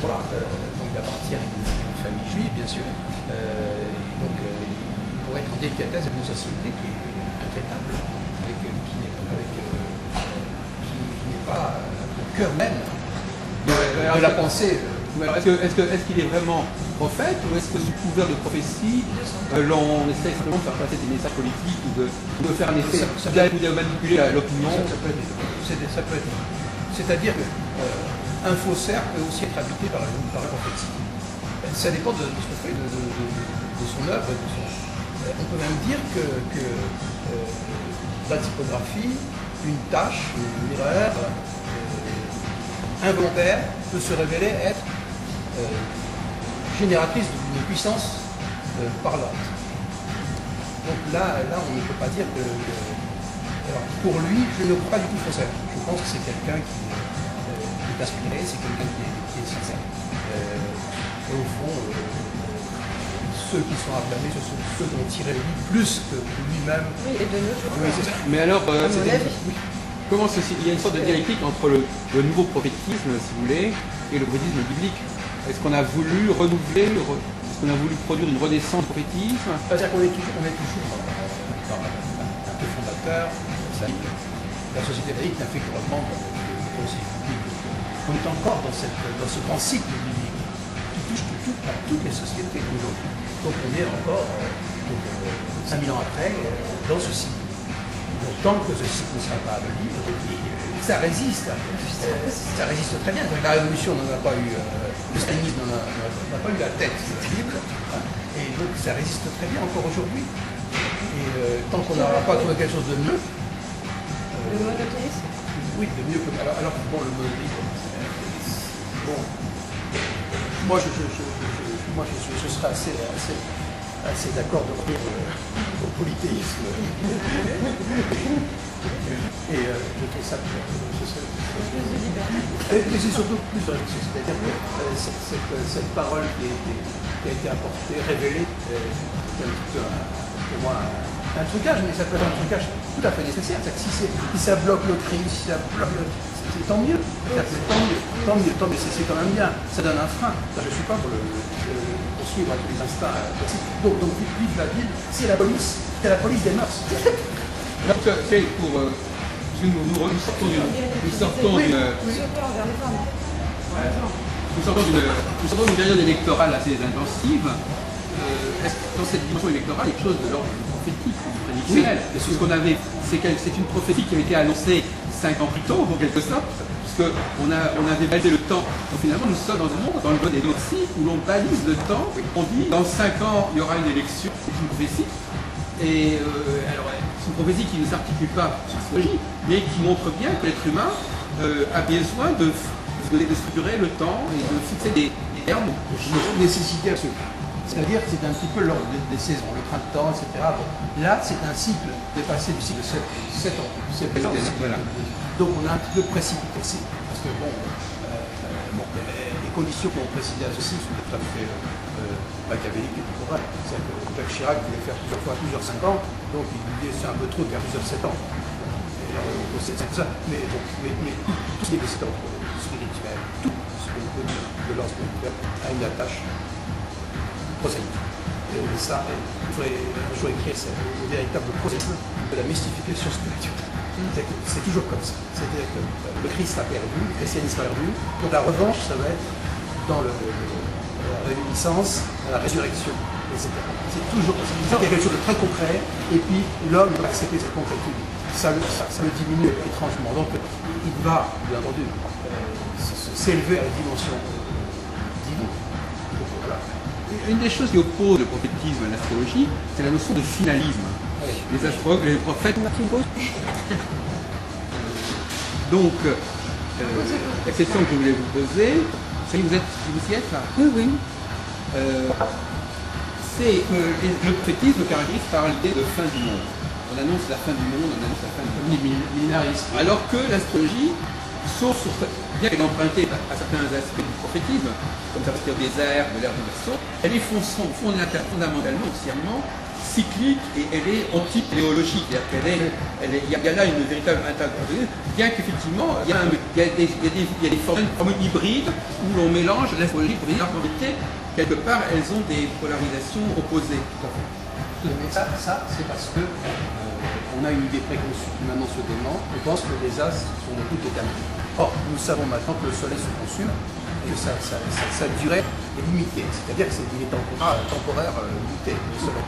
voilà, donc il appartient à une famille juive, bien sûr. Donc il pourrait être en délicatesse d'une société qui est intraitable, qui n'est pas au cœur même de la pensée. Est-ce qu'il est vraiment prophète ou est-ce que sous couvert de prophétie, l'on essaie simplement de faire passer des messages politiques ou de faire un effet ou de manipuler l'opinion? Ça peut être. C'est-à-dire qu'un faussaire peut aussi être habité par la prophétie. Ça dépend de ce que fait de son œuvre. On peut même dire que la typographie, une tâche, une erreur involontaire peut se révéler être génératrice d'une puissance parlante. Donc là, on ne peut pas dire que... Alors, pour lui, je ne crois pas du tout faussaire. Je pense que c'est quelqu'un qui est inspiré, c'est quelqu'un qui est sincère. Et au fond, ceux qui sont acclamés, ce sont ceux qui ont tiré le livre plus que lui-même. Oui, et de nos jours. Oui, c'est ça. Mais alors, comment il y a une sorte de dialectique entre le nouveau prophétisme, si vous voulez, et le prophétisme biblique. Est-ce qu'on a voulu renouveler, est-ce qu'on a voulu produire une renaissance du prophétisme? C'est-à-dire qu'on est toujours un peu fondateur. La société laïque n'a fait que reprendre le conseil biblique. On est encore dans ce grand cycle biblique qui touche toutes les sociétés d'aujourd'hui. Donc on est encore, 5000 ans après, dans ce cycle. Donc tant que ce cycle ne sera pas aboli, ça résiste. Ça résiste très bien. La révolution n'en a pas eu, le stalinisme n'a pas eu la tête terrible. Et donc ça résiste très bien encore aujourd'hui. Et tant qu'on n'aura pas trouvé quelque chose de mieux. Le monothéisme? Oui, de mieux que. Alors bon, le monothéisme. Bon. Moi, je serais assez d'accord de revenir au polythéisme. Et je trouve ça plus. Mais c'est surtout plus réflexion. C'est-à-dire que cette parole qui a été apportée, révélée, c'est un petit peu pour moi un trucage, mais ça peut être un trucage tout à fait nécessaire. Si ça bloque le crime, si ça bloque c'est tant mieux. Tant mieux, c'est quand même bien. Ça donne un frein. Je ne suis pas pour suivre tous les instincts. Donc vive la ville, c'est la police des mœurs. Donc c'est pour... nous sortons d'une période électorale assez intensive. dans cette dimension électorale, quelque chose de l'ordre du prophétique, du prédictionnel. C'est une prophétie qui a été annoncée 5 ans plus tôt, en quelque sorte, puisqu'on avait balisé le temps. Donc finalement, nous sommes dans un monde, dans le bon et aussi, où l'on balise le temps. On dit, dans 5 ans, il y aura une élection, c'est une prophétie. Et alors, c'est une prophétie qui ne s'articule pas sur l'astrologie, mais qui montre bien que l'être humain a besoin de structurer le temps et de fixer des termes. Nécessité absolue. C'est-à-dire que c'est un petit peu l'ordre des saisons, le printemps, etc. Bon, là, c'est un cycle dépassé du cycle de 7 ans. Voilà. Donc on a un petit peu précipité. Parce que les conditions qui ont précédé à ceci sont tout à fait machiavéliques et temporelles. C'est-à-dire que Jacques Chirac voulait faire plusieurs fois plusieurs 5 ans, donc il disait c'est un peu trop de faire plusieurs 7 ans. C'est ça. Mais tout ce qui est de cet ordre spirituel, tout ce qu'on peut dire de l'ordre spirituel a une attache prosaïque. Et ça, il faudrait un jour écrire le véritable prosélytisme de la mystification spirituelle. C'est toujours comme ça. C'est-à-dire que le Christ a perdu, le christianisme a perdu, donc la revanche, ça va être dans la réminiscence, la résurrection, etc. C'est toujours quelque chose de très concret, et puis l'homme doit accepter cette concrétude. Ça le diminue étrangement. Donc il va, bien entendu, s'élever à la dimension divine. Voilà. Une des choses qui oppose le prophétisme à l'astrologie, c'est la notion de finalisme. Les astrologues, les prophètes. Donc, la question que je voulais vous poser, c'est vous y êtes là? Oui, oui. C'est le prophétisme caractérise par l'idée de fin du monde. On annonce la fin du monde, on annonce la fin du monde. Millénariste. Alors que l'astrologie, sauf sur, bien qu'elle est empruntée à certains aspects du prophétisme, comme ça veut dire des airs, de l'ère du verso, elle est fondamentalement, entièrement cyclique et elle est anti-téléologique. Il y a là une véritable intégration, bien qu'effectivement, il y a des formes hybrides où l'on mélange l'astrologie et la prophétie. Quelque part, elles ont des polarisations opposées. Mais ça c'est parce que on a une idée préconçue qui maintenant se dément. On pense que les astres sont toutes déterminés. Or, nous savons maintenant que le Soleil se consume et que sa durée est limitée. C'est-à-dire qu'il est temporaire limité, le Soleil.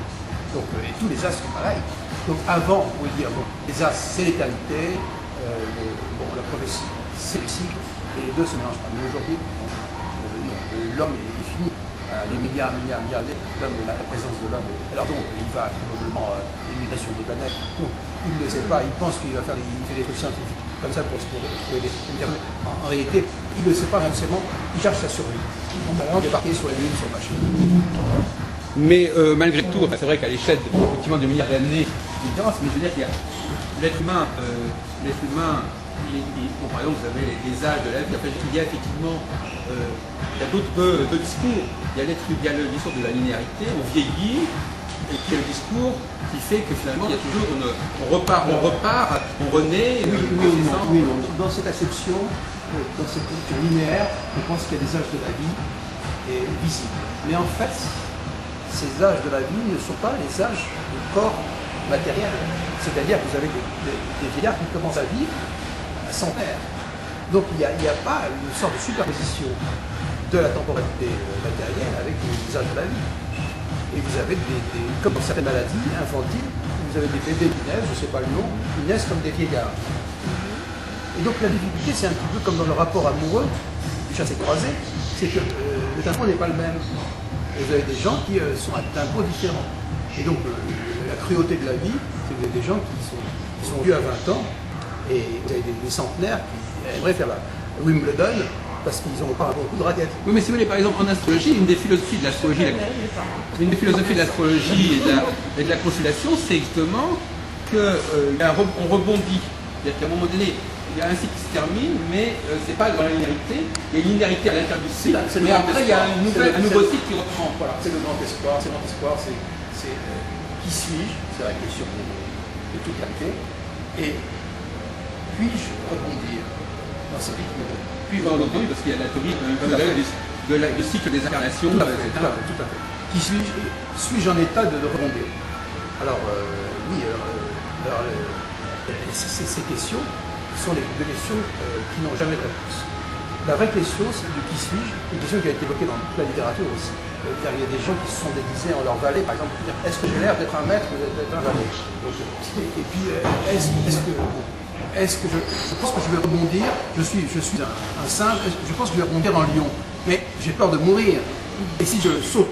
Donc, et tous les astres sont pareils. Donc avant, on pouvait dire, bon, les astres, c'est l'éternité, la prophétie, c'est le cycle, et les deux se mélangent pas. Mais aujourd'hui, l'homme est fini. Les milliards d'hommes, la présence de l'homme. Alors donc, il va probablement l'immigration des planètes. Donc, il ne le sait pas, il pense qu'il va faire des trucs scientifiques comme ça pour trouver des internet. En réalité, il ne le sait pas forcément, il cherche sa survie. Donc, on va débarquer sur les lunes, sur la machine. Mais malgré tout, c'est vrai qu'à l'échelle effectivement de milliards d'années, il y a une différence, mais je veux dire qu'il y a l'être humain, bon, par exemple, vous avez les âges de la vie, il y a effectivement il y a d'autres discours. Il y a le discours de la linéarité, on vieillit, et puis il y a le discours qui fait que finalement, il y a toujours on repart, on renaît. Oui, dans cette acception, dans cette culture linéaire, on pense qu'il y a des âges de la vie visibles. Mais en fait, ces âges de la vie ne sont pas les âges du corps matériel. C'est-à-dire que vous avez des vieillards qui commencent à vivre à 100 ans. Donc il n'y a pas une sorte de superposition de la temporalité matérielle avec les âges de la vie. Et vous avez comme dans certaines maladies infantiles, vous avez des bébés qui naissent, je ne sais pas le nom, ils naissent comme des vieillards. Et donc la difficulté, c'est un petit peu comme dans le rapport amoureux du chassé-croisé, c'est que le tempo n'est pas le même. Et vous avez des gens qui sont à tempos différents. Et donc la cruauté de la vie, c'est que vous avez des gens qui sont vieux à 20 ans, et vous avez des centenaires qui aimeraient faire la Wimbledon parce qu'ils n'ont pas beaucoup de raquettes. Oui, mais si vous voulez, par exemple, en astrologie, une des philosophies de l'astrologie et de la constellation, c'est justement qu'on rebondit. C'est-à-dire qu'à un moment donné, il y a un cycle qui se termine, mais c'est pas dans la linéarité. Il y a une linéarité à l'intérieur du cycle, mais après il y a un nouveau cycle qui reprend. Voilà, c'est le grand espoir, c'est qui suis-je? C'est la question de toute la vie. Et puis-je rebondir dans ce rythme? Puis on l'entend parce qu'il y a la théorie du cycle des incarnations, etc. Tout à fait. Qui suis-je? Suis-je en état de rebondir? Alors, oui, ces questions sont des questions qui n'ont jamais de réponse. La vraie question, c'est de qui suis-je, une question qui a été évoquée dans toute la littérature aussi. il y a des gens qui se sont déguisés en leur valet, par exemple, pour dire est-ce que j'ai l'air d'être un maître ou d'être un valet. Donc, et puis, est-ce que je pense que je vais rebondir, je suis un singe, je pense que je vais rebondir en lion, mais j'ai peur de mourir. Et si je saute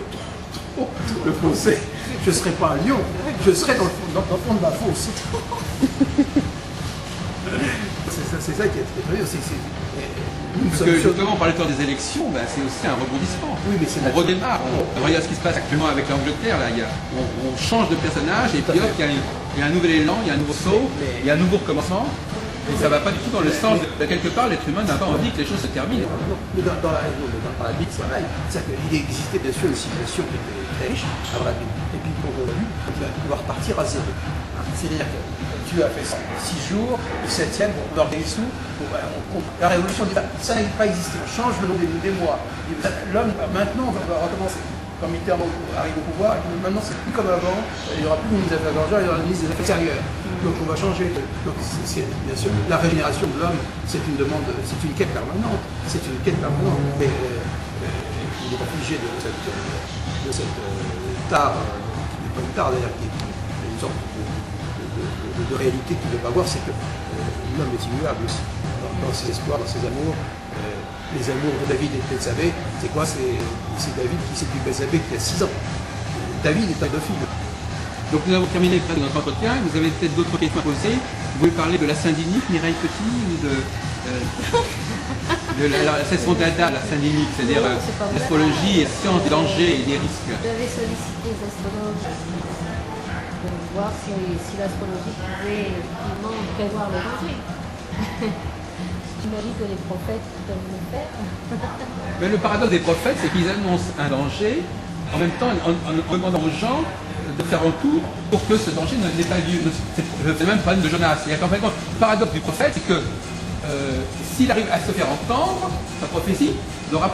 trop le fossé, je ne serai pas un lion, je serai dans le fond de la fosse. C'est ça qui est très bien. Parce que justement, on parlait des élections, ben, c'est aussi un rebondissement. Oui, mais on redémarre. Regarde ce qui se passe actuellement avec l'Angleterre. Là, on change de personnage et puis hop, il y a un nouvel élan, il y a un nouveau saut, il y a un nouveau recommencement. Et ça ne va pas du tout dans le sens de quelque part, l'être humain n'a pas envie que les choses se terminent. Dans la Bible, c'est pareil. C'est-à-dire qu'il existait bien sûr une civilisation qui était très riche avant la Bible. Et puis aujourd'hui, il va repartir à zéro. C'est-à-dire que Dieu a fait 6 jours, le 7e, on organise tout. La révolution dit ça n'a pas existé, on change le nom des mois. L'homme, maintenant, va recommencer. Quand Mitterrand arrive au pouvoir, maintenant c'est plus comme avant, il n'y aura plus de ministre des Affaires étrangères, il y aura un ministre des Affaires extérieures. Donc on va changer. Donc bien sûr, la régénération de l'homme, c'est une demande, c'est une quête permanente. C'est une quête permanente. Mais il est affligé de cette tare, qui n'est pas une tare d'ailleurs, qui est une sorte de réalité qu'il ne peut pas voir, c'est que l'homme est immuable aussi. Dans ses espoirs, dans ses amours. Les amours de David et de Bethsabée, c'est quoi? C'est David qui séduit Bethsabée qui a 6 ans. David est un dauphine. Donc nous avons terminé notre entretien. Vous avez peut-être d'autres questions à poser. Vous voulez parler de la Saint-Dinique, Mireille Petit, ou de la session d'Ada, la Saint-Dinique, c'est-à-dire l'astrologie et science des dangers et des risques. J'avais sollicité les astrologues pour voir si l'astrologie pouvait effectivement prévoir le danger. Tu m'as dit que les prophètes peuvent le faire. Mais le paradoxe des prophètes, c'est qu'ils annoncent un danger, en même temps en demandant aux gens de faire un tout pour que ce danger n'ait pas lieu. C'est le même problème de Jonas. C'est-à-dire qu'en fait, le paradoxe du prophète, c'est que s'il arrive à se faire entendre, sa prophétie n'aura pas